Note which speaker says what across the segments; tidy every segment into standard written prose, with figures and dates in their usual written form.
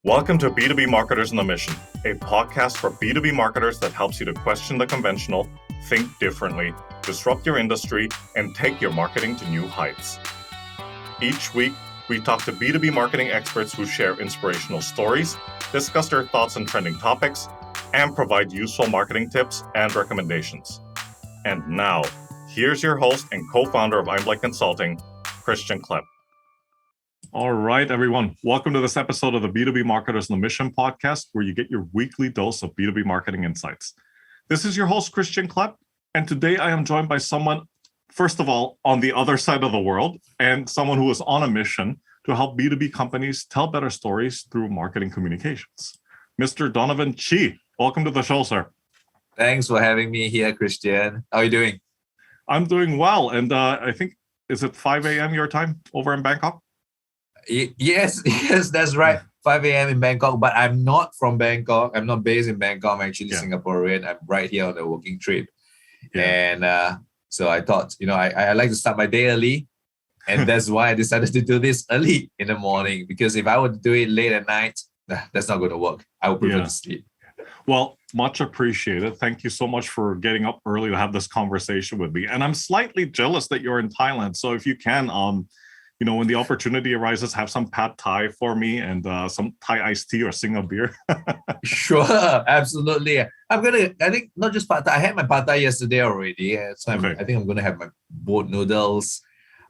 Speaker 1: Welcome to B2b Marketers on a Mission, a podcast for B2B marketers that helps you to question the conventional, think differently, disrupt your industry, and take your marketing to new heights. Each week, we talk to B2B marketing experts who share inspirational stories, discuss their thoughts on trending topics, and provide useful marketing tips and recommendations. And now, here's your host and co-founder of Einblick Consulting, Christian Klepp. All right, everyone. Welcome to this episode of the B2B Marketers on a Mission podcast, where you get your weekly dose of B2B marketing insights. This is your host, Christian Klepp, and today I am joined by someone, first of all, on the other side of the world, and someone who is on a mission to help B2B companies tell better stories through marketing communications. Mr. Donovan Chee, welcome to the show, sir.
Speaker 2: Thanks for having me here, Christian. How are you doing?
Speaker 1: I'm doing well, and I think, is it 5 a.m. your time over in Bangkok?
Speaker 2: Yes, that's right. 5 a.m. in Bangkok, but I'm not from Bangkok. I'm not based in Bangkok. I'm actually Singaporean. I'm right here on a working trip. And so I thought, I like to start my day early. And that's why I decided to do this early in the morning. Because if I were to do it late at night, that's not going to work. I would prefer to sleep.
Speaker 1: Well, much appreciated. Thank you so much for getting up early to have this conversation with me. And I'm slightly jealous that you're in Thailand. So if you can, when the opportunity arises, have some pad thai for me and some Thai iced tea or Singha beer.
Speaker 2: Sure, absolutely. I think not just pad thai. I had my pad thai yesterday already. So I think I'm going to have my boat noodles.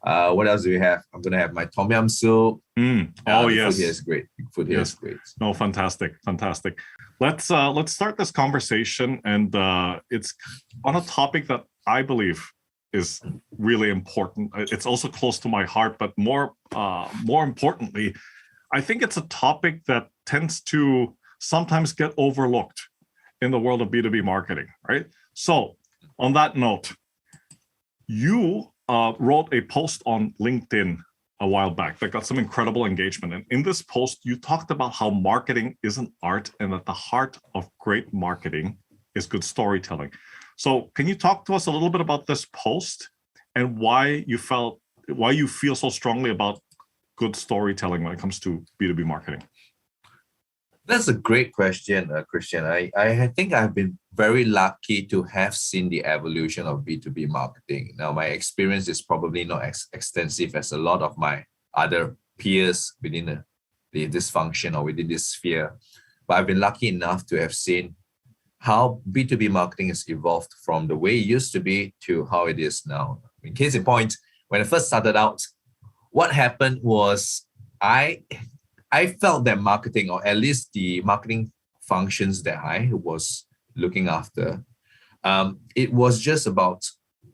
Speaker 2: What else do we have? I'm going to have my tom yum soup.
Speaker 1: Yes.
Speaker 2: Food here is great. Food here is great.
Speaker 1: No, fantastic. Let's start this conversation, and it's on a topic that I believe is really important. It's also close to my heart, but more importantly, I think it's a topic that tends to sometimes get overlooked in the world of B2B marketing, right? So on that note, you wrote a post on LinkedIn a while back that got some incredible engagement. And in this post, you talked about how marketing is an art and that the heart of great marketing is good storytelling. So can you talk to us a little bit about this post and why you feel so strongly about good storytelling when it comes to B2B marketing?
Speaker 2: That's a great question, Christian. I think I've been very lucky to have seen the evolution of B2B marketing. Now, my experience is probably not as extensive as a lot of my other peers within this function or within this sphere. But I've been lucky enough to have seen how B2B marketing has evolved from the way it used to be to how it is now. In case in point, when I first started out, what happened was I felt that marketing, or at least the marketing functions that I was looking after, it was just about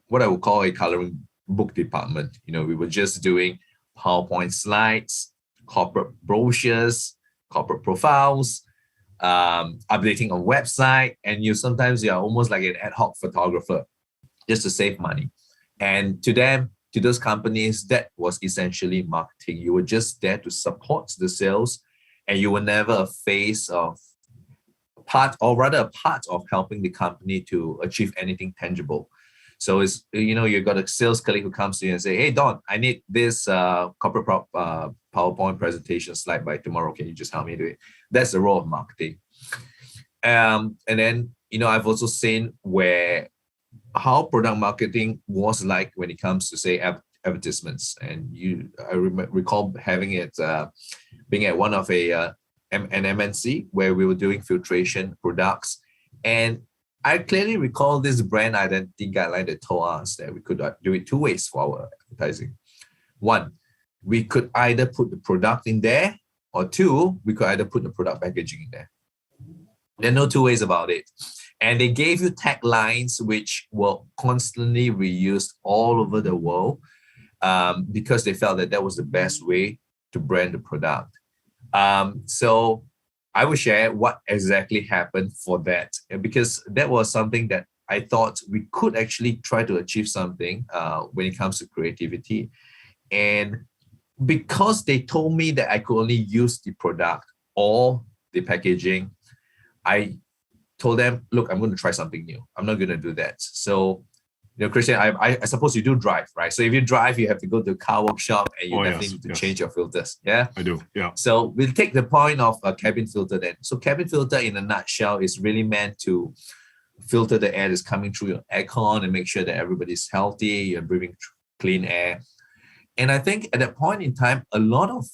Speaker 2: what I would call a coloring book department. We were just doing PowerPoint slides, corporate brochures, corporate profiles, updating on website, and sometimes you're almost like an ad hoc photographer just to save money. And to those companies, that was essentially marketing. You were just there to support the sales, and you were never a part of helping the company to achieve anything tangible. So it's, you got a sales colleague who comes to you and say, "Hey, Don, I need this corporate PowerPoint presentation slide by tomorrow. Can you just help me do it?" That's the role of marketing. And then, I've also seen how product marketing was like when it comes to, say, advertisements. And I recall having it, being at one of an MNC where we were doing filtration products. And I clearly recall this brand identity guideline that told us that we could do it two ways for our advertising. One, we could either put the product in there, or two, we could either put the product packaging in there. There are no two ways about it. And they gave you taglines which were constantly reused all over the world because they felt that was the best way to brand the product. So I will share what exactly happened for that, because that was something that I thought we could actually try to achieve something when it comes to creativity. And because they told me that I could only use the product or the packaging, I told them, look, I'm going to try something new. I'm not going to do that. So Christian, I suppose you do drive, right? So if you drive, you have to go to a car workshop and you definitely
Speaker 1: yes,
Speaker 2: need to
Speaker 1: yes.
Speaker 2: change your filters. Yeah.
Speaker 1: I do. Yeah.
Speaker 2: So we'll take the point of a cabin filter then. So cabin filter in a nutshell is really meant to filter the air that's coming through your aircon and make sure that everybody's healthy, you're breathing clean air. And I think at that point in time, a lot of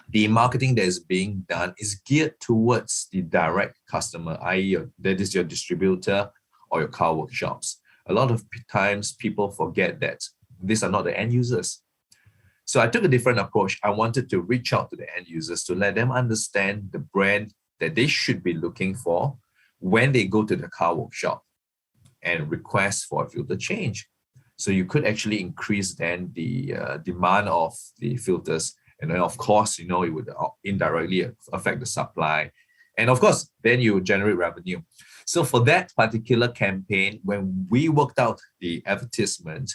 Speaker 2: the marketing that is being done is geared towards the direct customer, i.e., that is your distributor or your car workshops. A lot of times people forget that these are not the end users. So I took a different approach. I wanted to reach out to the end users to let them understand the brand that they should be looking for when they go to the car workshop and request for a filter change. So you could actually increase then the demand of the filters. And then of course, it would indirectly affect the supply. And of course, then you generate revenue. So for that particular campaign, when we worked out the advertisement,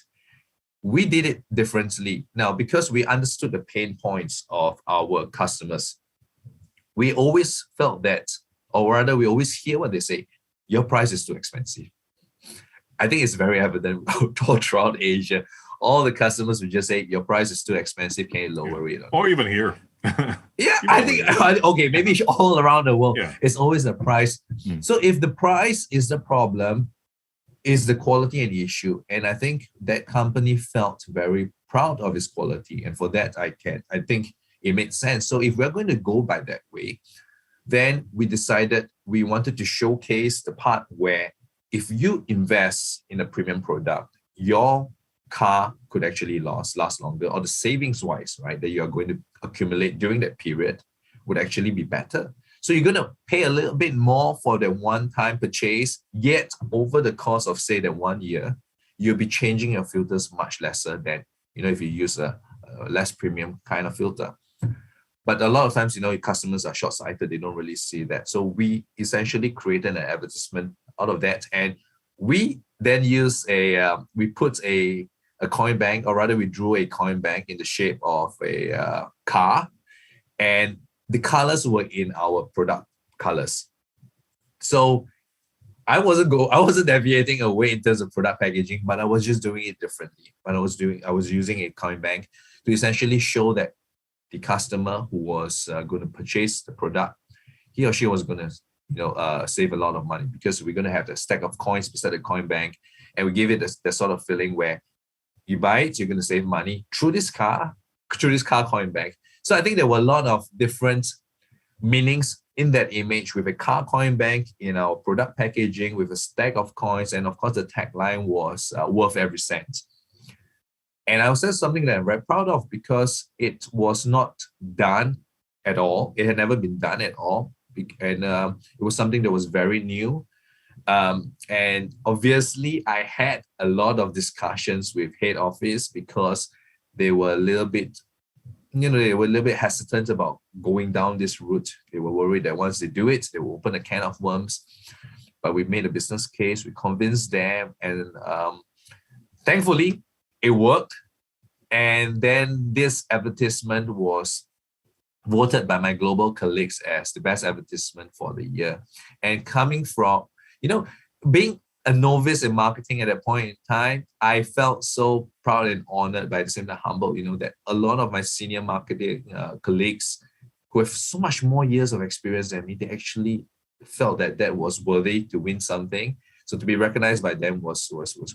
Speaker 2: we did it differently. Now, because we understood the pain points of our customers, we always felt that, or rather, we always hear what they say, your price is too expensive. I think it's very evident all throughout Asia. All the customers would just say, your price is too expensive, can you lower it?
Speaker 1: Or even here.
Speaker 2: Yeah, I think, okay, maybe all around the world, it's always the price. So if the price is the problem, is the quality an issue? And I think that company felt very proud of its quality. And for that, I think it made sense. So if we're going to go by that way, then we decided we wanted to showcase the part where if you invest in a premium product, your car could actually last longer, or the savings wise, right, that you are going to accumulate during that period would actually be better. So you're going to pay a little bit more for the one-time purchase, yet over the course of, say, the 1 year, you'll be changing your filters much lesser than, if you use a less premium kind of filter. But a lot of times, your customers are short-sighted. They don't really see that. So we essentially created an advertisement out of that. And we then use we put a coin bank, or rather we drew a coin bank in the shape of a car. And the colors were in our product colors. So I wasn't deviating away in terms of product packaging, but I was just doing it differently. I was using a coin bank to essentially show that the customer who was going to purchase the product, he or she was going to save a lot of money, because we're going to have a stack of coins beside the coin bank, and we give it the sort of feeling where you buy it, you're going to save money through this car coin bank. So I think there were a lot of different meanings in that image, with a car coin bank in our product packaging, with a stack of coins, and of course the tagline was worth every cent. And I was just something that I'm very proud of, because it was not done at all. It had never been done at all. And it was something that was very new. And obviously, I had a lot of discussions with head office, because they were a little bit hesitant about going down this route. They were worried that once they do it, they will open a can of worms. But we made a business case. We convinced them, and thankfully, it worked. And then this advertisement was voted by my global colleagues as the best advertisement for the year. And coming from, being a novice in marketing at that point in time, I felt so proud and honored, but at the same time humbled, that a lot of my senior marketing colleagues who have so much more years of experience than me, they actually felt that was worthy to win something. So to be recognized by them was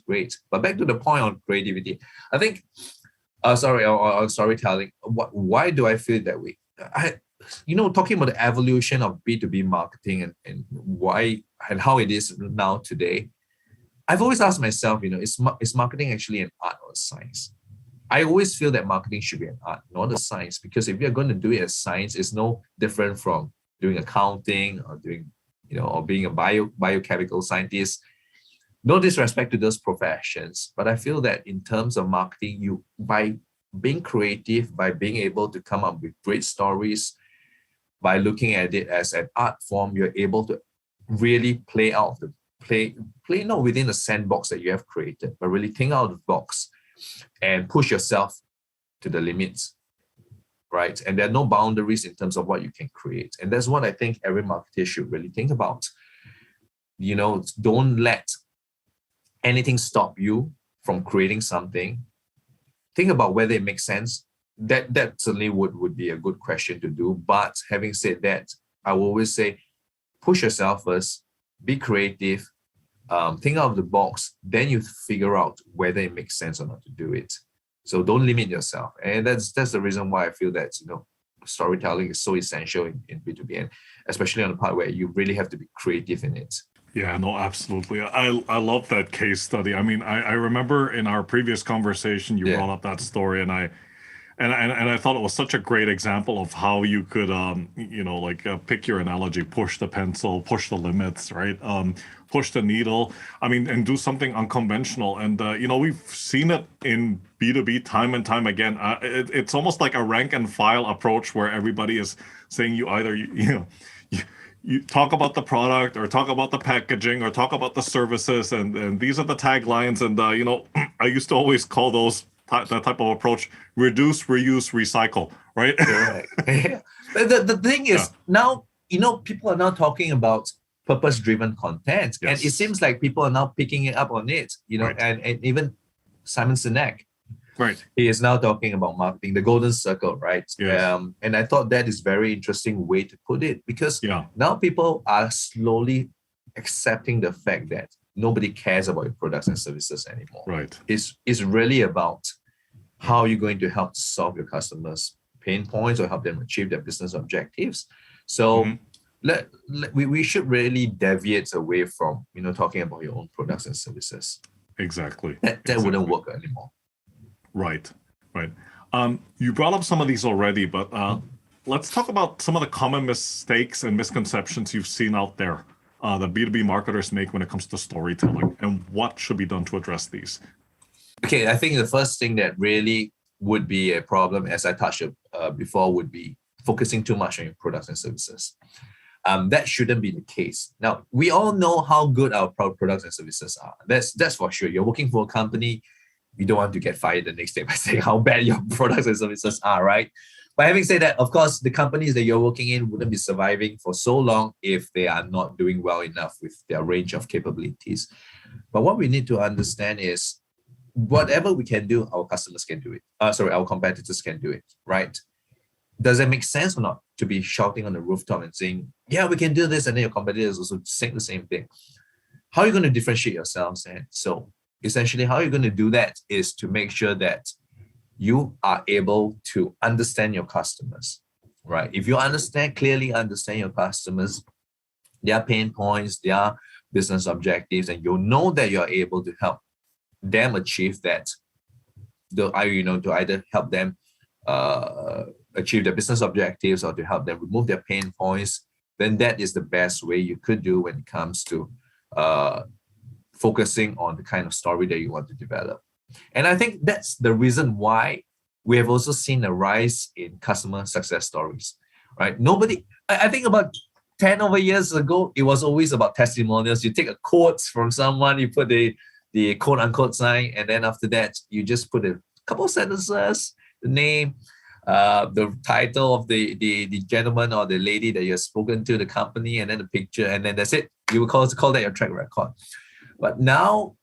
Speaker 2: great. But back to the point on creativity, I think, on storytelling, why do I feel that way? Talking about the evolution of B2B marketing and why and how it is now today, I've always asked myself, is marketing actually an art or a science? I always feel that marketing should be an art, not a science, because if you're going to do it as science, it's no different from doing accounting or doing, or being a biochemical scientist. No disrespect to those professions, but I feel that in terms of marketing, by being creative, by being able to come up with great stories, by looking at it as an art form, you're able to really play not within the sandbox that you have created, but really think out of the box and push yourself to the limits, right? And there are no boundaries in terms of what you can create. And that's what I think every marketer should really think about. Don't let anything stop you from creating something, think about whether it makes sense. That certainly would be a good question to do. But having said that, I will always say, push yourself first, be creative, think out of the box, then you figure out whether it makes sense or not to do it. So don't limit yourself. And that's the reason why I feel that, storytelling is so essential in B2B, and especially on the part where you really have to be creative in it.
Speaker 1: Yeah, no, absolutely. I love that case study. I mean, I remember in our previous conversation, you brought up that story, and I thought it was such a great example of how you could, pick your analogy, push the pencil, push the limits, right? Push the needle. I mean, and do something unconventional. And, we've seen it in B2B time and time again. It's almost like a rank and file approach where everybody is saying you talk about the product or talk about the packaging or talk about the services. And these are the taglines. And, I used to always call that type of approach, reduce, reuse, recycle, right?
Speaker 2: Correct. The thing is, now, people are now talking about purpose-driven content.
Speaker 1: Yes.
Speaker 2: And it seems like people are now picking it up on it,
Speaker 1: Right.
Speaker 2: and even Simon Sinek,
Speaker 1: Right.
Speaker 2: he is now talking about marketing, the golden circle, right?
Speaker 1: Yes.
Speaker 2: And I thought that is very interesting way to put it, because now people are slowly accepting the fact that nobody cares about your products and services anymore.
Speaker 1: Right.
Speaker 2: It's really about how you're going to help solve your customers' pain points or help them achieve their business objectives. So we should really deviate away from talking about your own products and services.
Speaker 1: Exactly.
Speaker 2: That wouldn't work anymore.
Speaker 1: Right. You brought up some of these already, but let's talk about some of the common mistakes and misconceptions you've seen out there that B2B marketers make when it comes to storytelling, and what should be done to address these.
Speaker 2: Okay, I think the first thing that really would be a problem, as I touched before, would be focusing too much on your products and services. That shouldn't be the case. Now, we all know how good our products and services are. That's for sure. You're working for a company, you don't want to get fired the next day by saying how bad your products and services are, right? But having said that, of course, the companies that you're working in wouldn't be surviving for so long if they are not doing well enough with their range of capabilities. But what we need to understand is, whatever we can do, our customers can do it. Our competitors can do it, right? Does it make sense or not to be shouting on the rooftop and saying, yeah, we can do this, and then your competitors also saying the same thing? How are you going to differentiate yourselves? And so essentially, how you're going to do that is to make sure that you are able to understand your customers, right? If you clearly understand your customers, their pain points, their business objectives, and you'll know that you're able to help them achieve that, to either help them achieve their business objectives or to help them remove their pain points, then that is the best way you could do when it comes to focusing on the kind of story that you want to develop. And I think that's the reason why we have also seen a rise in customer success stories, right? I think about 10 over years ago, it was always about testimonials. You take a quote from someone, you put the quote unquote sign, and then after that, you just put a couple of sentences, the name, the title of the gentleman or the lady that you've spoken to, the company, and then the picture, and then that's it. You will call that your track record. But now,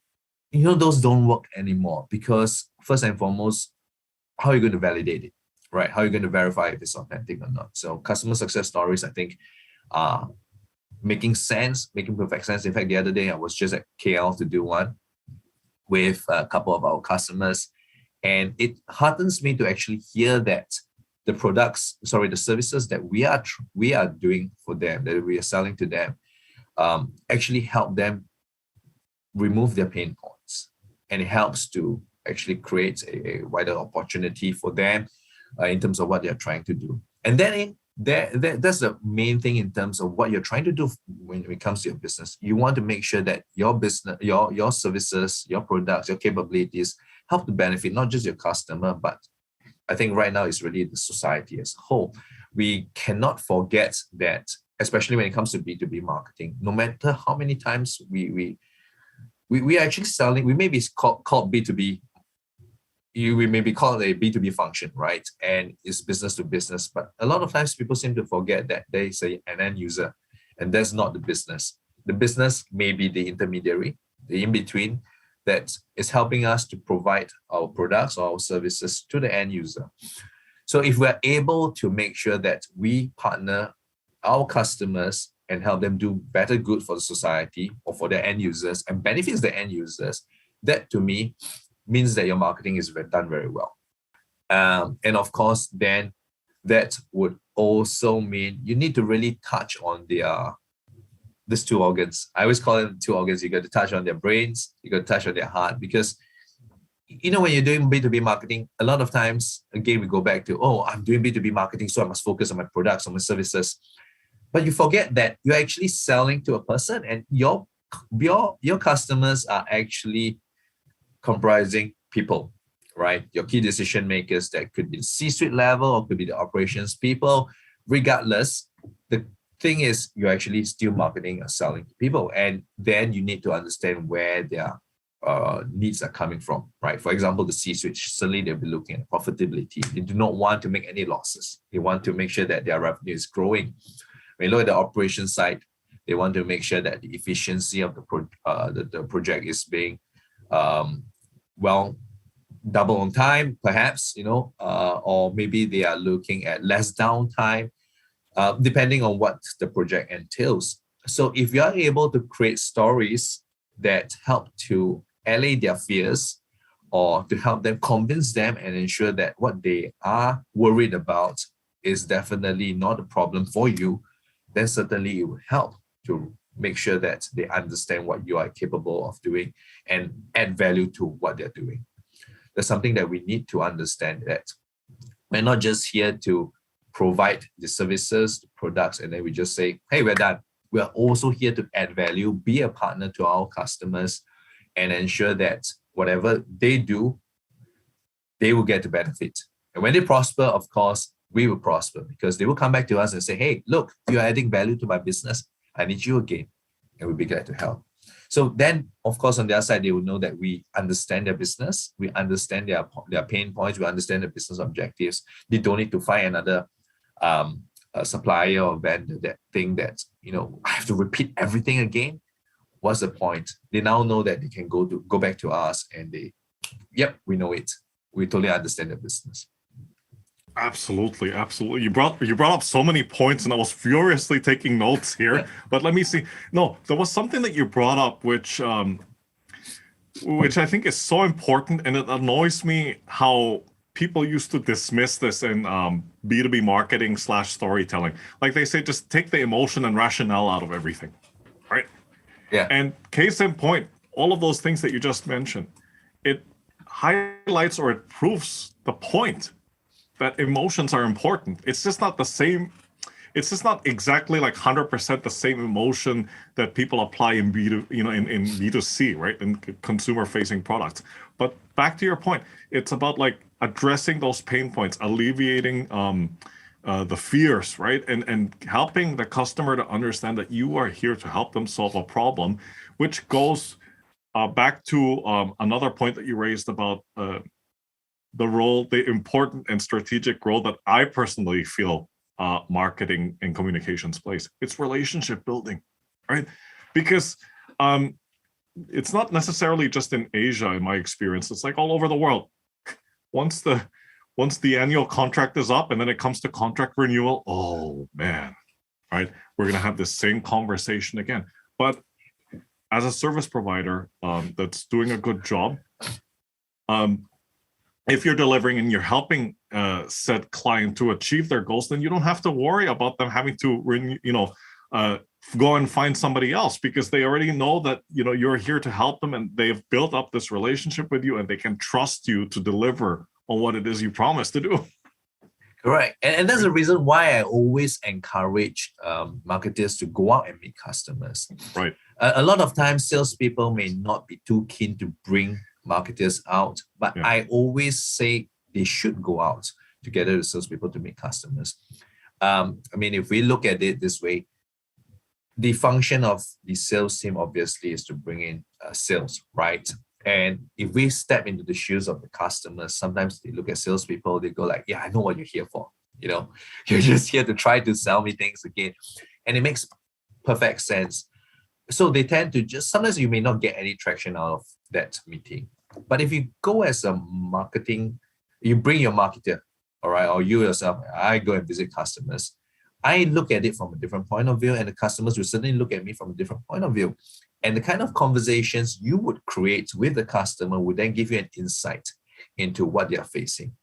Speaker 2: those don't work anymore, because first and foremost, how are you going to validate it, right? How are you going to verify if it's authentic or not? So customer success stories, I think, are making perfect sense. In fact, the other day I was just at KL to do one with a couple of our customers, and it heartens me to actually hear that the services that we are doing for them, that we are selling to them, actually help them remove their pain points, and it helps to actually create a wider opportunity for them in terms of what they're trying to do. And then that's the main thing in terms of what you're trying to do when it comes to your business. You want to make sure that your business, your services, your products, your capabilities help to benefit not just your customer, but I think right now it's really the society as a whole. We cannot forget that, especially when it comes to B2B marketing, no matter how many times we are actually selling, we may be called B2B. We may be called a B2B function, right? And it's business to business. But a lot of times people seem to forget that there is an end user, and that's not the business. The business may be the intermediary, the in-between, that is helping us to provide our products or our services to the end user. So if we're able to make sure that we partner our customers and help them do better good for the society or for their end users and benefits the end users, that to me means that your marketing is done very well. And of course, then that would also mean you need to really touch on these two organs. I always call them two organs. You got to touch on their brains, you got to touch on their heart, because when you're doing B2B marketing, a lot of times, again, we go back to, I'm doing B2B marketing, so I must focus on my products, on my services. But you forget that you're actually selling to a person, and your customers are actually comprising people, right? Your key decision makers, that could be the C-suite level or could be the operations people. Regardless, the thing is you're actually still marketing or selling to people, and then you need to understand where their needs are coming from, right? For example, the C-suite, certainly they'll be looking at profitability. They do not want to make any losses. They want to make sure that their revenue is growing. When you look at the operations side, they want to make sure that the efficiency of the project is being double on time, perhaps, or maybe they are looking at less downtime, depending on what the project entails. So if you are able to create stories that help to allay their fears or to help them convince them and ensure that what they are worried about is definitely not a problem for you, then certainly it will help to make sure that they understand what you are capable of doing and add value to what they're doing. That's something that we need to understand, that we're not just here to provide the services, the products, and then we just say, hey, we're done. We are also here to add value, be a partner to our customers, and ensure that whatever they do, they will get the benefit. And when they prosper, of course, we will prosper, because they will come back to us and say, hey, look, you're adding value to my business. I need you again. And we'll be glad to help. So then, of course, on their side, they will know that we understand their business. We understand their pain points. We understand their business objectives. They don't need to find another a supplier or vendor that think that, I have to repeat everything again. What's the point? They now know that they can go back to us and we know it. We totally understand the business.
Speaker 1: Absolutely. You brought up so many points, and I was furiously taking notes here. Yeah. But let me see. No, there was something that you brought up which I think is so important, and it annoys me how people used to dismiss this in B2B marketing / storytelling. Like they say, just take the emotion and rationale out of everything, right?
Speaker 2: Yeah.
Speaker 1: And case in point, all of those things that you just mentioned, it highlights or it proves the point that emotions are important. It's just not the same. It's just not exactly like 100% the same emotion that people apply in in B2C, right? In consumer-facing products. But back to your point, it's about like addressing those pain points, alleviating the fears, right? And helping the customer to understand that you are here to help them solve a problem, which goes back to another point that you raised about the important and strategic role that I personally feel marketing and communications plays. It's relationship building, right? Because it's not necessarily just in Asia, in my experience. It's like all over the world. Once the annual contract is up and then it comes to contract renewal, oh man, right? We're gonna have the same conversation again. But as a service provider that's doing a good job, if you're delivering and you're helping said client to achieve their goals, then you don't have to worry about them having to go and find somebody else, because they already know that you're here to help them, and they've built up this relationship with you, and they can trust you to deliver on what it is you promised to do.
Speaker 2: Correct. And that's the reason why I always encourage marketers to go out and meet customers.
Speaker 1: Right.
Speaker 2: A lot of times, salespeople may not be too keen to bring marketers out, but yeah. I always say they should go out together with salespeople to meet customers. If we look at it this way, the function of the sales team obviously is to bring in sales, right? And if we step into the shoes of the customers, sometimes they look at salespeople, they go like, yeah, I know what you're here for. You're just here to try to sell me things again. And it makes perfect sense. So they tend to just, sometimes you may not get any traction out of that meeting. But if you go as a marketing, you bring your marketer, all right, or you yourself, I go and visit customers. I look at it from a different point of view, and the customers will certainly look at me from a different point of view. And the kind of conversations you would create with the customer would then give you an insight into what they are facing.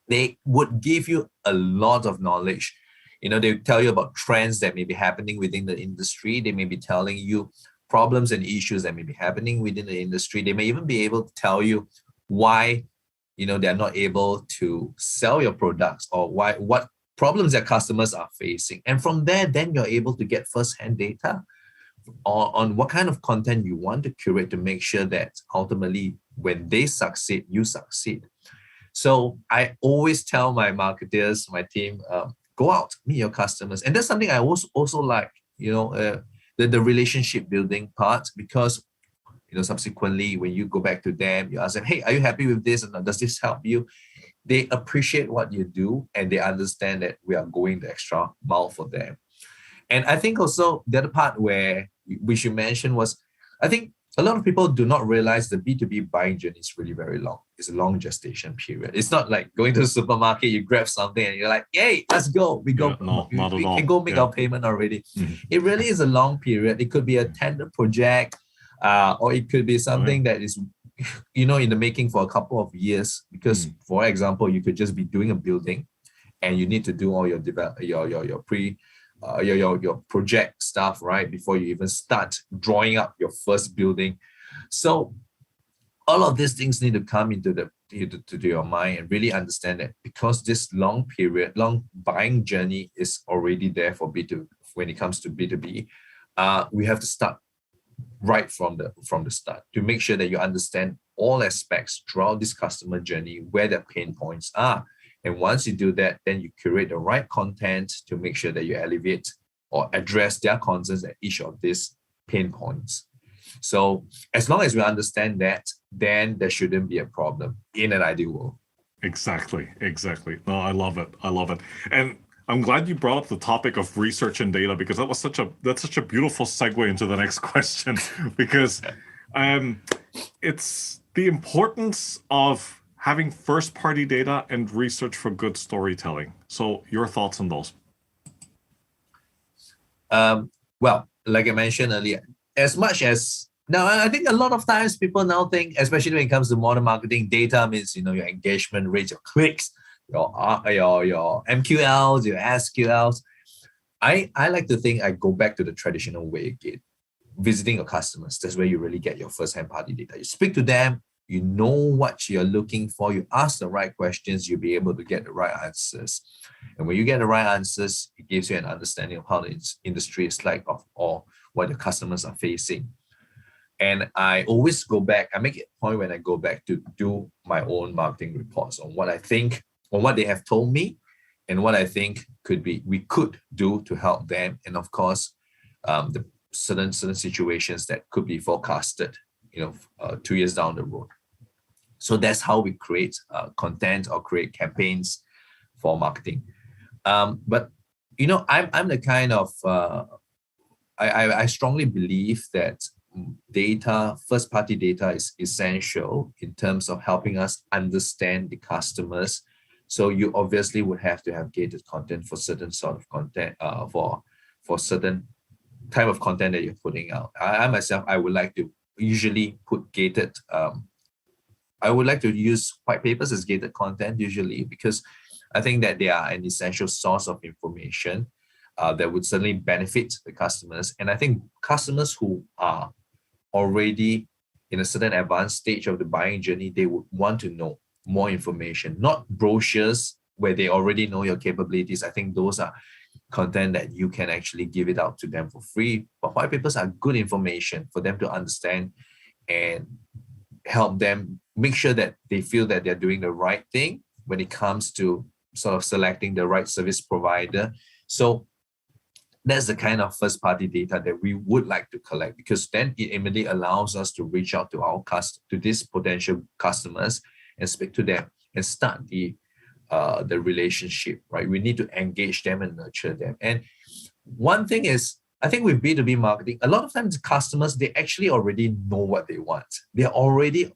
Speaker 2: They would give you a lot of knowledge. They tell you about trends that may be happening within the industry. They may be telling you problems and issues that may be happening within the industry. They may even be able to tell you why, they're not able to sell your products, or what problems their customers are facing. And from there, then you're able to get first-hand data on what kind of content you want to curate to make sure that ultimately when they succeed, you succeed. So I always tell my marketers, my team, go out, meet your customers. And that's something I also like, the relationship building part, because, subsequently when you go back to them, you ask them, hey, are you happy with this? And does this help you? They appreciate what you do, and they understand that we are going the extra mile for them. And I think also the other part where we should mention was, I think a lot of people do not realize the B2B buying journey is really very long. It's a long gestation period. It's not like going to the supermarket, you grab something and you're like, hey, let's go. We go.
Speaker 1: Yeah,
Speaker 2: we can go make our payment already. Mm-hmm. It really is a long period. It could be a tender project, or it could be something that is, in the making for a couple of years. Because, for example, you could just be doing a building, and you need to do all your project stuff, right, before you even start drawing up your first building. So all of these things need to come into your mind, and really understand that because this long buying journey is already there for B2B. When it comes to B2B, we have to start right from the start to make sure that you understand all aspects throughout this customer journey, where the pain points are. And once you do that, then you curate the right content to make sure that you alleviate or address their concerns at each of these pain points. So as long as we understand that, then there shouldn't be a problem in an ideal world.
Speaker 1: Exactly. No, I love it. And I'm glad you brought up the topic of research and data, because that's such a beautiful segue into the next question, because it's the importance of having first-party data and research for good storytelling. So your thoughts on those?
Speaker 2: Well, like I mentioned earlier, as much as now, I think a lot of times people now think, especially when it comes to modern marketing, data means your engagement rates, your clicks, your MQLs, your SQLs. I like to think I go back to the traditional way again, visiting your customers. That's where you really get your first-hand party data. You speak to them. You know what you're looking for. You ask the right questions, you'll be able to get the right answers. And when you get the right answers, it gives you an understanding of how the industry is like, or what the customers are facing. And I always go back, I make it a point when I go back to do my own marketing reports on what I think, on what they have told me, and what I think we could do to help them. And of course, the certain situations that could be forecasted, 2 years down the road. So that's how we create content or create campaigns for marketing. But I'm the kind of I strongly believe that first-party data is essential in terms of helping us understand the customers. So you obviously would have to have gated content for certain sort of content, for certain type of content that you're putting out. I myself, I would like to usually put gated. I would like to use white papers as gated content usually, because I think that they are an essential source of information that would certainly benefit the customers. And I think customers who are already in a certain advanced stage of the buying journey, they would want to know more information, not brochures where they already know your capabilities. I think those are content that you can actually give it out to them for free. But white papers are good information for them to understand and help them make sure that they feel that they're doing the right thing when it comes to sort of selecting the right service provider. So that's the kind of first-party data that we would like to collect, because then it immediately allows us to reach out to these potential customers and speak to them and start the relationship, right? We need to engage them and nurture them. And one thing is, I think with B2B marketing, a lot of times customers, they actually already know what they want. They're already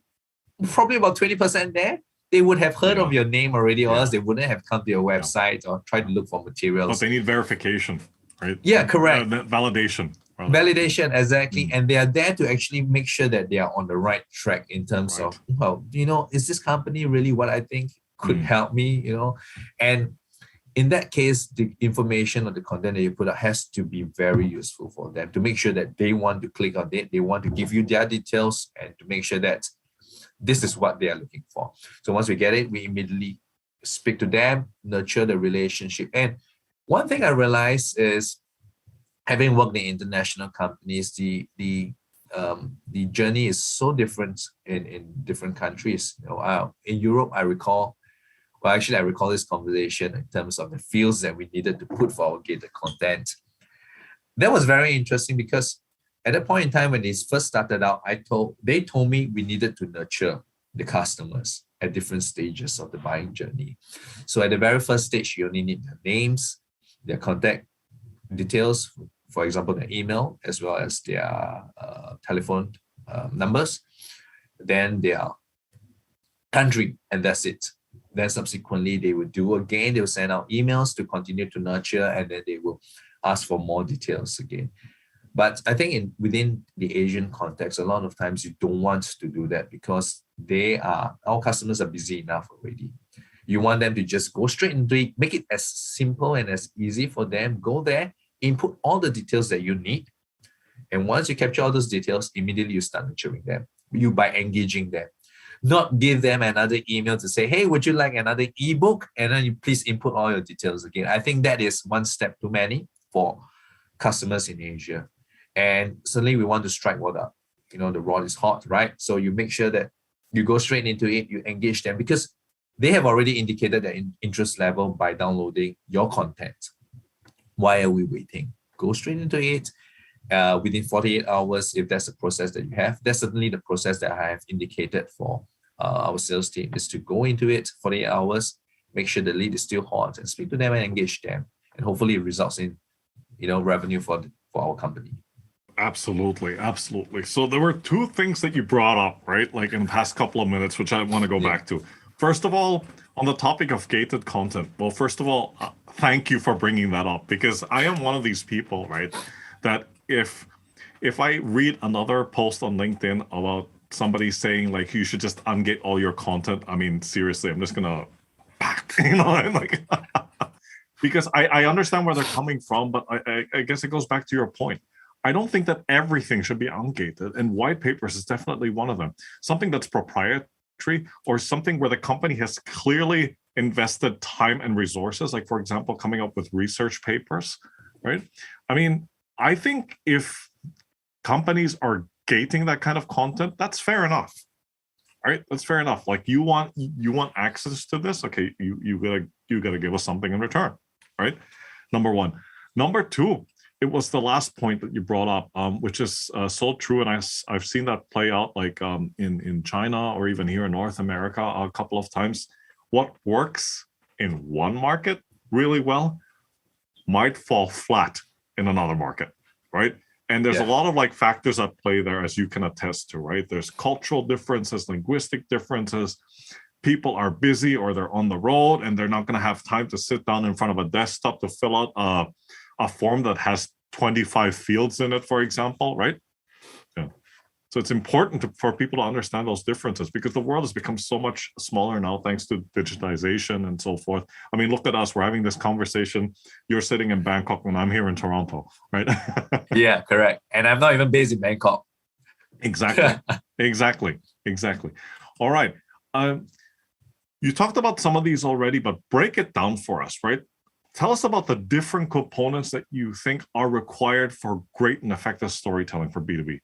Speaker 2: probably about 20% there. They would have heard of your name already, or else they wouldn't have come to your website or tried to look for materials.
Speaker 1: But they need verification, right?
Speaker 2: Yeah, correct.
Speaker 1: Validation. Rather.
Speaker 2: Validation, exactly. And they are there to actually make sure that they are on the right track in terms of, well, is this company really what I think could help me, And in that case, the information or the content that you put out has to be very useful for them to make sure that they want to click on it. They want to give you their details and to make sure that this is what they are looking for. So once we get it, we immediately speak to them, nurture the relationship. And one thing I realized is, having worked in international companies, the journey is so different in different countries. In Europe, I recall this conversation in terms of the fields that we needed to put for our gated content. That was very interesting because at that point in time when they first started out, they told me we needed to nurture the customers at different stages of the buying journey. So at the very first stage, you only need their names, their contact details, for example, their email, as well as their telephone numbers, then their country, and that's it. Then subsequently, they will send out emails to continue to nurture, and then they will ask for more details again. But I think within the Asian context, a lot of times you don't want to do that because our customers are busy enough already. You want them to just go straight into it, make it as simple and as easy for them. Go there, input all the details that you need. And once you capture all those details, immediately you start nurturing them. By engaging them. Not give them another email to say, hey, would you like another ebook? And then you please input all your details again. I think that is one step too many for customers in Asia. And certainly we want to strike while the rod is hot, right? So you make sure that you go straight into it, you engage them because they have already indicated their interest level by downloading your content. Why are we waiting? Go straight into it within 48 hours if that's the process that you have. That's certainly the process that I have indicated for our sales team is to go into it 48 hours, make sure the lead is still hot and speak to them and engage them. And hopefully it results in revenue for our company.
Speaker 1: Absolutely. So there were two things that you brought up, right? Like in the past couple of minutes, which I want to go back to. First of all, on the topic of gated content, well, first of all, thank you for bringing that up because I am one of these people, right? That if I read another post on LinkedIn about somebody saying like you should just ungate all your content, I mean, seriously, I'm just gonna because I understand where they're coming from, but I guess it goes back to your point. I don't think that everything should be ungated, and white papers is definitely one of them. Something that's proprietary or something where the company has clearly invested time and resources, like for example, coming up with research papers, right? I mean, I think if companies are gating that kind of content, that's fair enough, right? That's fair enough. Like you want access to this, okay? You gotta give us something in return, right? Number one. Number two, it was the last point that you brought up, which is so true, and I've seen that play out like in China or even here in North America a couple of times. What works in one market really well might fall flat in another market, right? And there's a lot of like factors at play there, as you can attest to, right? There's cultural differences, linguistic differences. People are busy or they're on the road and they're not going to have time to sit down in front of a desktop to fill out a form that has 25 fields in it, for example, right? Yeah. So it's important for people to understand those differences because the world has become so much smaller now thanks to digitization and so forth. I mean, look at us. We're having this conversation. You're sitting in Bangkok when I'm here in Toronto, right?
Speaker 2: Yeah, correct. And I'm not even based in Bangkok.
Speaker 1: Exactly. All right. You talked about some of these already, but break it down for us, right? Tell us about the different components that you think are required for great and effective storytelling for B2B.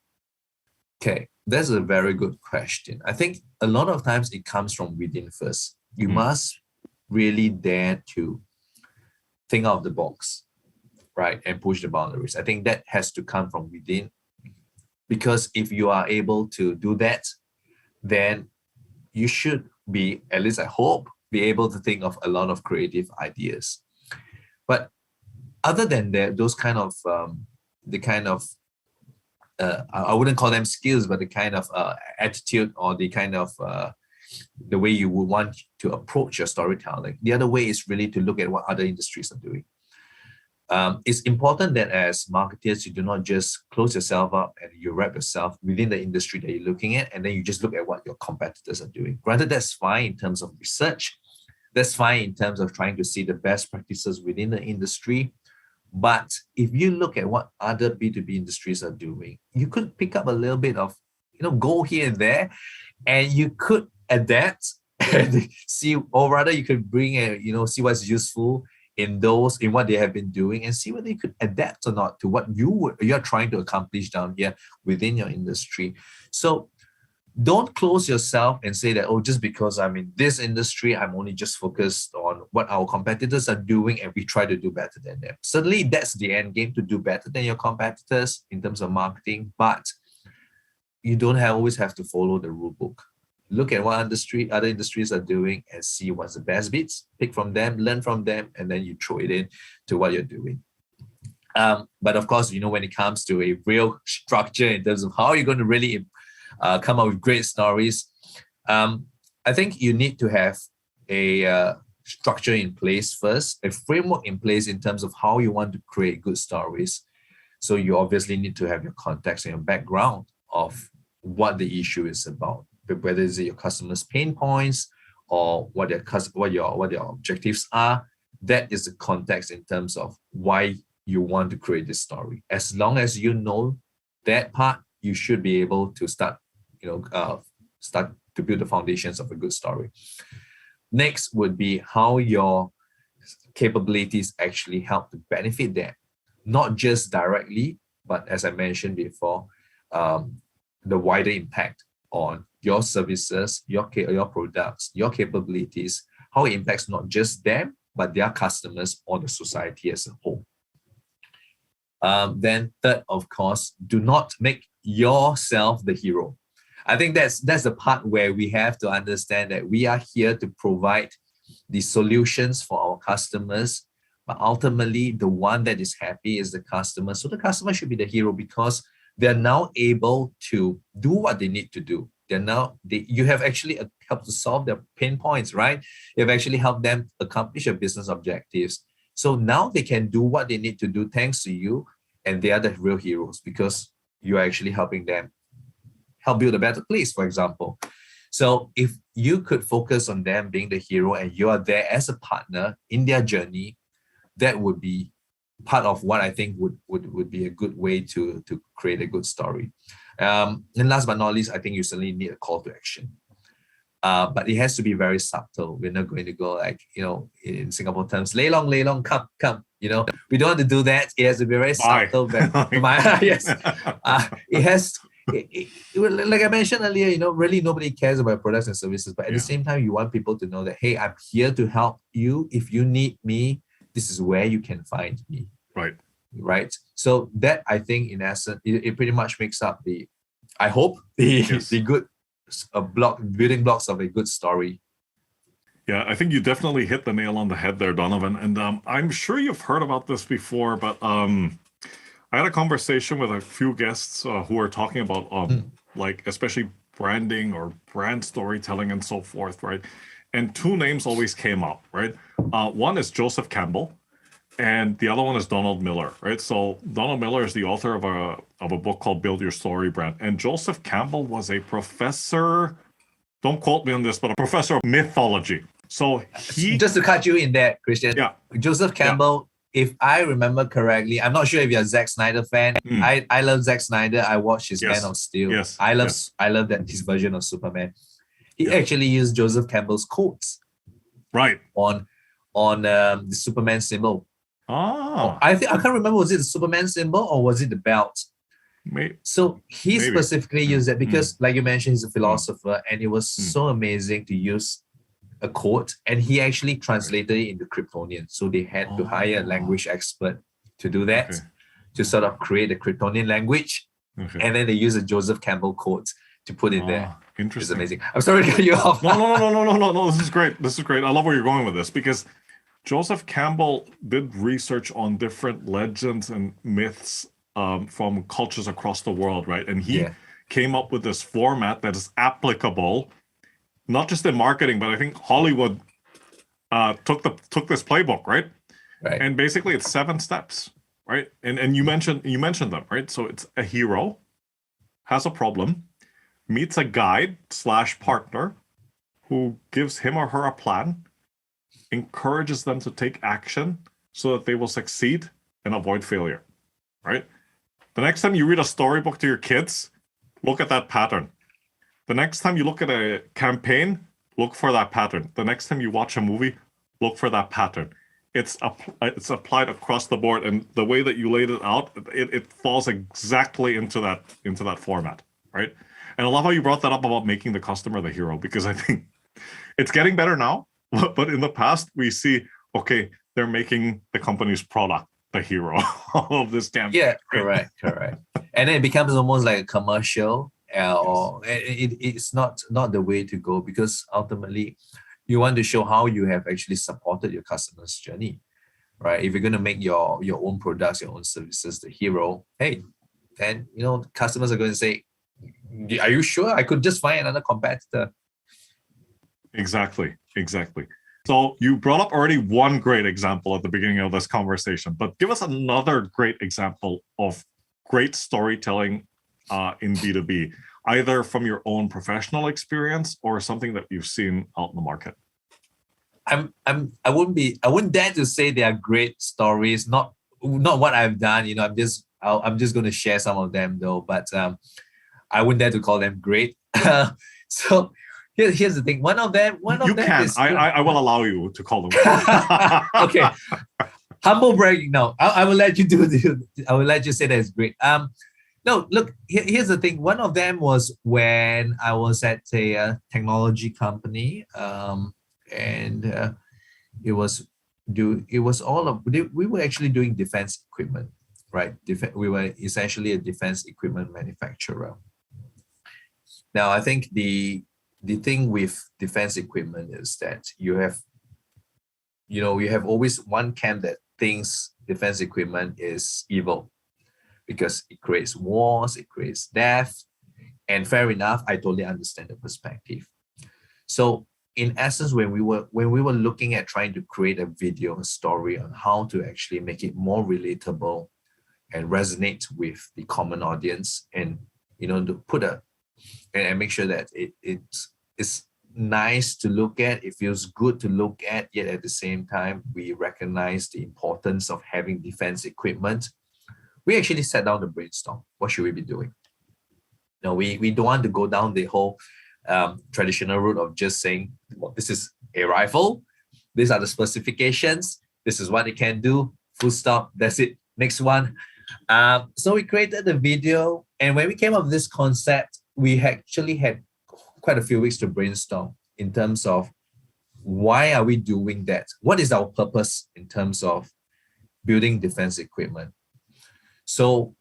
Speaker 2: Okay, that's a very good question. I think a lot of times it comes from within first. You must really dare to think out of the box, right? And push the boundaries. I think that has to come from within because if you are able to do that, then you should be, at least I hope, be able to think of a lot of creative ideas. But other than that, those kind of the kind of I wouldn't call them skills, but the kind of attitude or the kind of the way you would want to approach your storytelling. The other way is really to look at what other industries are doing. It's important that as marketers, you do not just close yourself up and you wrap yourself within the industry that you're looking at, and then you just look at what your competitors are doing. Granted, that's fine in terms of research. That's fine in terms of trying to see the best practices within the industry. But if you look at what other B2B industries are doing, you could pick up a little bit of, go here and there, and you could adapt and see, or rather you could bring see what's useful in what they have been doing, and see whether you could adapt or not to what you're trying to accomplish down here within your industry. So don't close yourself and say that, just because I'm in this industry, I'm only just focused on what our competitors are doing and we try to do better than them. Certainly that's the end game, to do better than your competitors in terms of marketing, but you don't always have to follow the rule book. Look at what other industries are doing and see what's the best bits, pick from them, learn from them, and then you throw it in to what you're doing. But of course, when it comes to a real structure in terms of how you're going to really come up with great stories, I think you need to have a structure in place first, a framework in place in terms of how you want to create good stories. So you obviously need to have your context and your background of what the issue is about, whether it's your customers' pain points or what your objectives are. That is the context in terms of why you want to create this story. As long as you know that part, you should be able to start to build the foundations of a good story. Next would be how your capabilities actually help to benefit them, not just directly, but as I mentioned before, the wider impact on your services, your products, your capabilities, how it impacts not just them, but their customers or the society as a whole. Then third, of course, do not make yourself the hero. I think that's the part where we have to understand that we are here to provide the solutions for our customers, but ultimately the one that is happy is the customer. So the customer should be the hero because they're now able to do what they need to do. You have actually helped to solve their pain points, right? You have actually helped them accomplish their business objectives. So now they can do what they need to do thanks to you, and they are the real heroes because you are actually helping them help build a better place, for example. So if you could focus on them being the hero and you are there as a partner in their journey, that would be part of what I think would be a good way to create a good story. And last but not least, I think you certainly need a call to action. But it has to be very subtle. We're not going to go like, in Singapore terms, lay long, come. We don't want to do that. It has to be very subtle. Yes. It has, like I mentioned earlier, really nobody cares about products and services. But at the same time, you want people to know that, hey, I'm here to help you. If you need me, this is where you can find me. Right. So that, I think, in essence, it pretty much makes up the good building blocks of a good story.
Speaker 1: Yeah, I think you definitely hit the nail on the head there, Donovan. And I'm sure you've heard about this before, but I had a conversation with a few guests who are talking about like especially branding or brand storytelling and so forth, right? And two names always came up, right? One is Joseph Campbell, and the other one is Donald Miller, right? So Donald Miller is the author of a book called Build Your Story Brand. And Joseph Campbell was a professor, don't quote me on this, but a professor of mythology. So
Speaker 2: just to cut you in there, Christian.
Speaker 1: Yeah.
Speaker 2: Joseph Campbell, if I remember correctly, I'm not sure if you're a Zack Snyder fan. I love Zack Snyder. I watched his Man of Steel.
Speaker 1: Yes.
Speaker 2: I love that his version of Superman. He actually used Joseph Campbell's quotes.
Speaker 1: Right.
Speaker 2: On the Superman symbol. I can't remember, was it the Superman symbol or was it the belt? So he specifically used that because, like you mentioned, he's a philosopher, and it was so amazing to use a quote, and he actually translated it into Kryptonian. So they had to hire a language expert to do that, to sort of create a Kryptonian language, and then they use a Joseph Campbell quote to put in there.
Speaker 1: Interesting.
Speaker 2: It's amazing. I'm sorry to cut you off.
Speaker 1: No. This is great. I love where you're going with this because Joseph Campbell did research on different legends and myths from cultures across the world, right? And he
Speaker 2: Yeah.
Speaker 1: came up with this format that is applicable, not just in marketing, but I think Hollywood took this playbook, right?
Speaker 2: Right.
Speaker 1: And basically it's 7 steps, right? And you mentioned them, right? So it's a hero has a problem, meets a guide / partner who gives him or her a plan, encourages them to take action so that they will succeed and avoid failure, right? The next time you read a storybook to your kids, look at that pattern. The next time you look at a campaign, look for that pattern. The next time you watch a movie, look for that pattern. It's applied across the board, and the way that you laid it out, it falls exactly into that format, right? And I love how you brought that up about making the customer the hero, because I think it's getting better now, but in the past we see, okay, they're making the company's product the hero of this campaign.
Speaker 2: Yeah, correct. And then it becomes almost like a commercial, or it's not the way to go, because ultimately you want to show how you have actually supported your customer's journey, right? If you're going to make your own products, your own services the hero, hey, then customers are going to say, are you sure? I could just find another competitor.
Speaker 1: Exactly. So you brought up already one great example at the beginning of this conversation, but give us another great example of great storytelling in B2B, either from your own professional experience or something that you've seen out in the market.
Speaker 2: I wouldn't dare to say they are great stories, not what I've done. I'm just going to share some of them though, but I wouldn't dare to call them great. So here's the thing. One of them is
Speaker 1: I will allow you to call them.
Speaker 2: Okay. Humble bragging. No, I will let you I will let you say that it's great. No, look, here's the thing. One of them was when I was at a technology company, and we were actually doing defense equipment, right? We were essentially a defense equipment manufacturer. Now, I think the thing with defense equipment is that you have always one camp that thinks defense equipment is evil because it creates wars, it creates death. And fair enough, I totally understand the perspective. So in essence, when we were looking at trying to create a video, a story on how to actually make it more relatable and resonate with the common audience, and to put and make sure that it's nice to look at, it feels good to look at, yet at the same time we recognize the importance of having defense equipment. We actually sat down to brainstorm, what should we be doing? We don't want to go down the whole traditional route of just saying, well, this is a rifle, these are the specifications, this is what it can do, full stop, that's it, next one. So we created the video, and when we came up with this concept, we actually had quite a few weeks to brainstorm in terms of why are we doing that? What is our purpose in terms of building defense equipment? So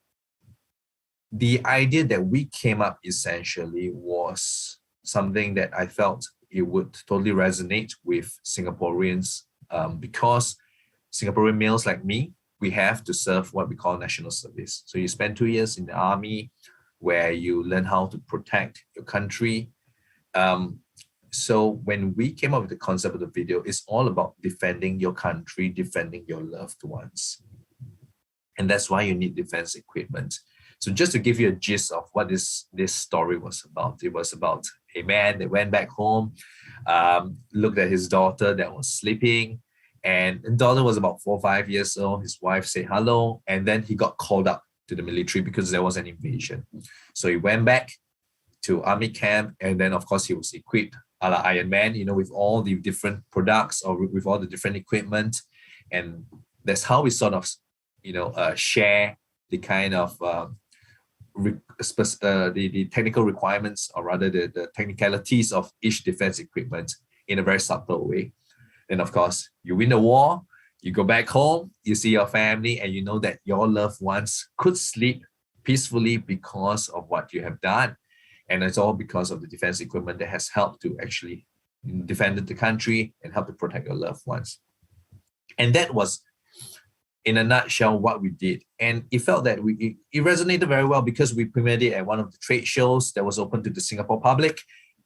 Speaker 2: the idea that we came up essentially was something that I felt it would totally resonate with Singaporeans, because Singaporean males like me, we have to serve what we call national service. So you spend 2 years in the army where you learn how to protect your country. So when we came up with the concept of the video, it's all about defending your country, defending your loved ones. And that's why you need defense equipment. So just to give you a gist of what this story was about, it was about a man that went back home, looked at his daughter that was sleeping, and the daughter was about 4 or 5 years old. His wife said hello, and then he got called up to the military because there was an invasion. So he went back to army camp, and then of course he was equipped a la Iron Man, with all the different products or with all the different equipment. And that's how we sort of, share the kind of the technical requirements, or rather the technicalities of each defense equipment in a very subtle way. And of course, you win the war, you go back home, you see your family, and you know that your loved ones could sleep peacefully because of what you have done. And it's all because of the defense equipment that has helped to actually defend the country and help to protect your loved ones. And that was in a nutshell what we did. And it felt that it resonated very well because we premiered it at one of the trade shows that was open to the Singapore public.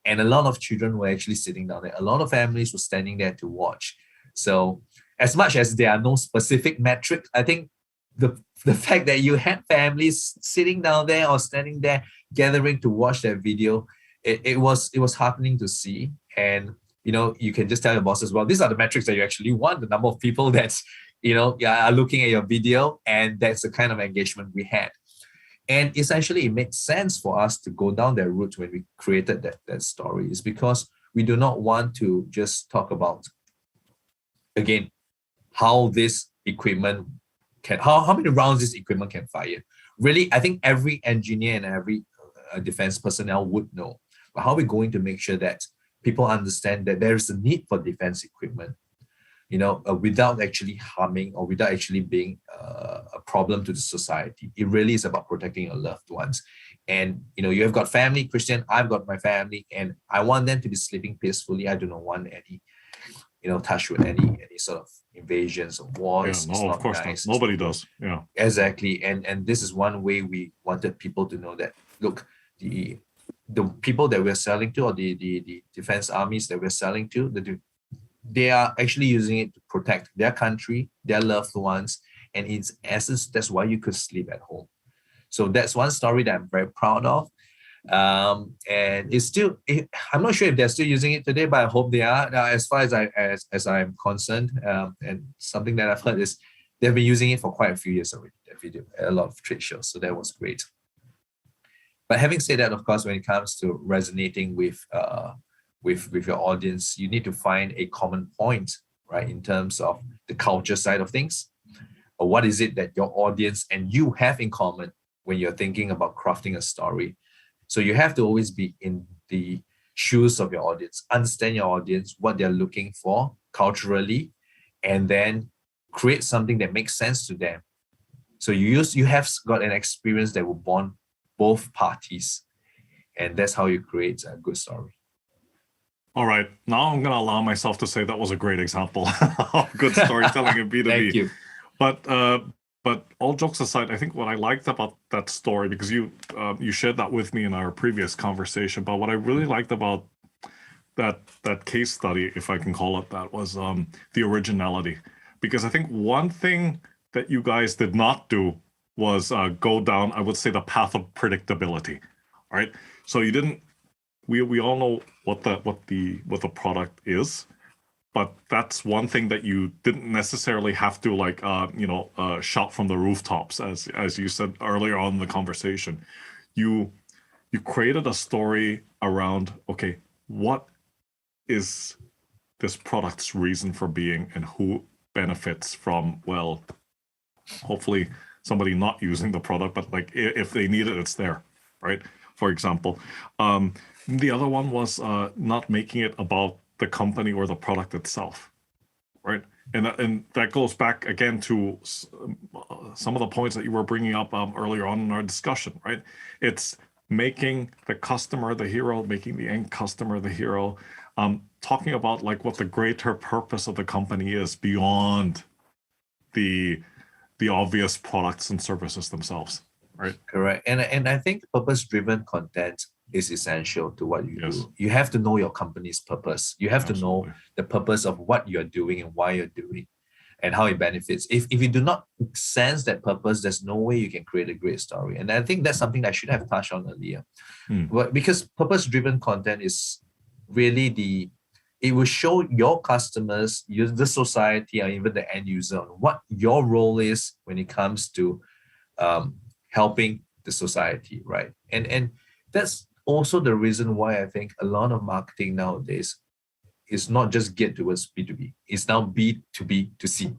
Speaker 2: And a lot of children were actually sitting down there. A lot of families were standing there to watch. So as much as there are no specific metrics, I think the fact that you had families sitting down there or standing there gathering to watch that video, it was heartening to see. And you can just tell your boss as well, these are the metrics that you actually want, the number of people that are looking at your video, and that's the kind of engagement we had. And essentially, it made sense for us to go down that route when we created that story, is because we do not want to just talk about, again, how this equipment how many rounds this equipment can fire. Really, I think every engineer and every defense personnel would know. But how are we going to make sure that people understand that there is a need for defense equipment, without actually harming or without actually being a problem to the society? It really is about protecting your loved ones. And, you have got family, Christian, I've got my family, and I want them to be sleeping peacefully. I do not want any, touch with any sort of invasions or wars.
Speaker 1: Yeah, no, of course nice. Not. Nobody does. Yeah,
Speaker 2: exactly. And this is one way we wanted people to know that, look, the people that we're selling to, or the defense armies that we're selling to, they are actually using it to protect their country, their loved ones. And in essence, that's why you could sleep at home. So that's one story that I'm very proud of. And it's still, I'm not sure if they're still using it today, but I hope they are. As far as I'm concerned, and something that I've heard is they've been using it for quite a few years already, that video, at a lot of trade shows. So that was great. But having said that, of course, when it comes to resonating with your audience, you need to find a common point, right, in terms of the culture side of things. Or what is it that your audience and you have in common when you're thinking about crafting a story? So you have to always be in the shoes of your audience, understand your audience, what they're looking for culturally, and then create something that makes sense to them. So you have got an experience that will bond both parties, and that's how you create a good story.
Speaker 1: All right, now I'm going to allow myself to say that was a great example of good storytelling in B2B.
Speaker 2: Thank you.
Speaker 1: But all jokes aside, I think what I liked about that story, because you shared that with me in our previous conversation, but what I really liked about that case study, if I can call it that, was the originality. Because I think one thing that you guys did not do was go down, I would say, the path of predictability. All right, so you didn't. We all know what the product is. But that's one thing that you didn't necessarily have to shout from the rooftops, as you said earlier on in the conversation. You created a story around, okay, what is this product's reason for being, and who benefits from, well, hopefully somebody not using the product, but like if they need it, it's there, right? For example, the other one was not making it about the company or the product itself, right? And that goes back again to some of the points that you were bringing up earlier on in our discussion, right? It's making the customer the hero, making the end customer the hero, talking about like what the greater purpose of the company is beyond the obvious products and services themselves, right?
Speaker 2: Correct. And I think purpose-driven content is essential to what you
Speaker 1: Yes.
Speaker 2: do. You have to know your company's purpose. You have
Speaker 1: Absolutely.
Speaker 2: to know the purpose of what you're doing and why you're doing and how it benefits. If you do not sense that purpose, there's no way you can create a great story. And I think that's something that I should have touched on earlier. But because purpose-driven content is really it will show your customers, the society, or even the end user on what your role is when it comes to helping the society, right? And that's also the reason why I think a lot of marketing nowadays is not just geared towards B2B. It's now B2B to C.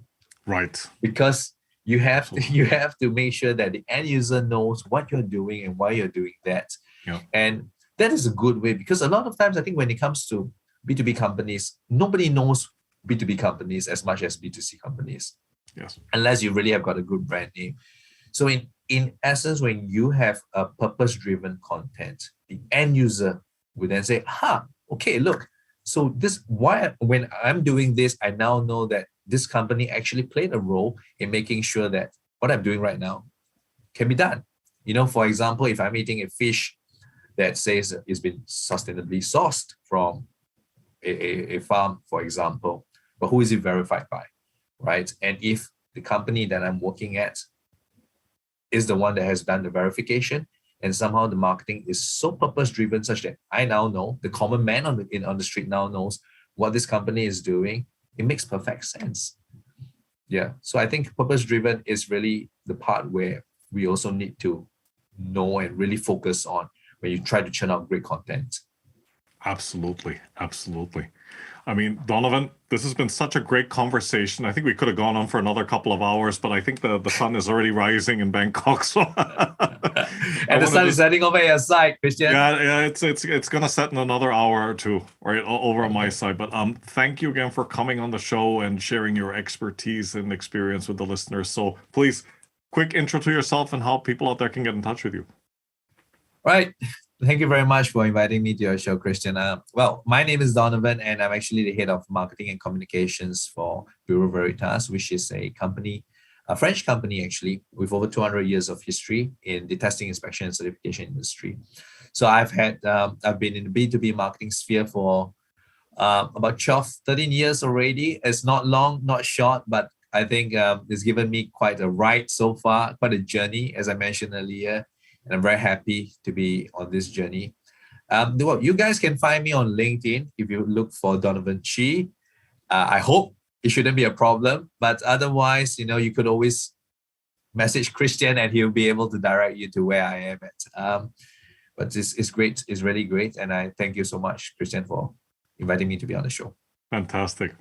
Speaker 1: Right.
Speaker 2: Because you have to make sure that the end user knows what you're doing and why you're doing that.
Speaker 1: Yeah.
Speaker 2: And that is a good way, because a lot of times I think when it comes to B2B companies, nobody knows B2B companies as much as B2C companies.
Speaker 1: Yes.
Speaker 2: Unless you really have got a good brand name. So in essence, when you have a purpose-driven content, the end user would then say, okay, look, so when I'm doing this, I now know that this company actually played a role in making sure that what I'm doing right now can be done. For example, if I'm eating a fish that says it's been sustainably sourced from a farm, for example, but who is it verified by, right? And if the company that I'm working at is the one that has done the verification, and somehow the marketing is so purpose-driven such that I now know, the common man on the street now knows what this company is doing, it makes perfect sense. Yeah, so I think purpose-driven is really the part where we also need to know and really focus on when you try to churn out great content.
Speaker 1: Absolutely. I mean, Donovan, this has been such a great conversation. I think we could have gone on for another couple of hours, but I think the sun is already rising in Bangkok. So
Speaker 2: and the sun is setting over your side, Christian.
Speaker 1: Yeah, it's gonna set in another hour or two, right, over on my side. But thank you again for coming on the show and sharing your expertise and experience with the listeners. So please, quick intro to yourself and how people out there can get in touch with you.
Speaker 2: Right. Thank you very much for inviting me to your show, Christian. Well, my name is Donovan, and I'm actually the head of marketing and communications for Bureau Veritas, which is a company, a French company actually, with over 200 years of history in the testing, inspection, and certification industry. So I've been in the B2b marketing sphere for about 13 years already. It's not long, not short, but I think it's given me quite a ride so far, quite a journey, as I mentioned earlier. And I'm very happy to be on this journey. Well, you guys can find me on LinkedIn if you look for Donovan Chee. I hope it shouldn't be a problem, but otherwise, you could always message Christian and he'll be able to direct you to where I am at. But it's great. It's really great. And I thank you so much, Christian, for inviting me to be on the show.
Speaker 1: Fantastic.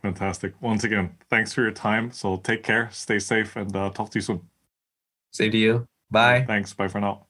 Speaker 1: Once again, thanks for your time. So take care, stay safe, and talk to you soon.
Speaker 2: Same to you. Bye.
Speaker 1: Thanks. Bye for now.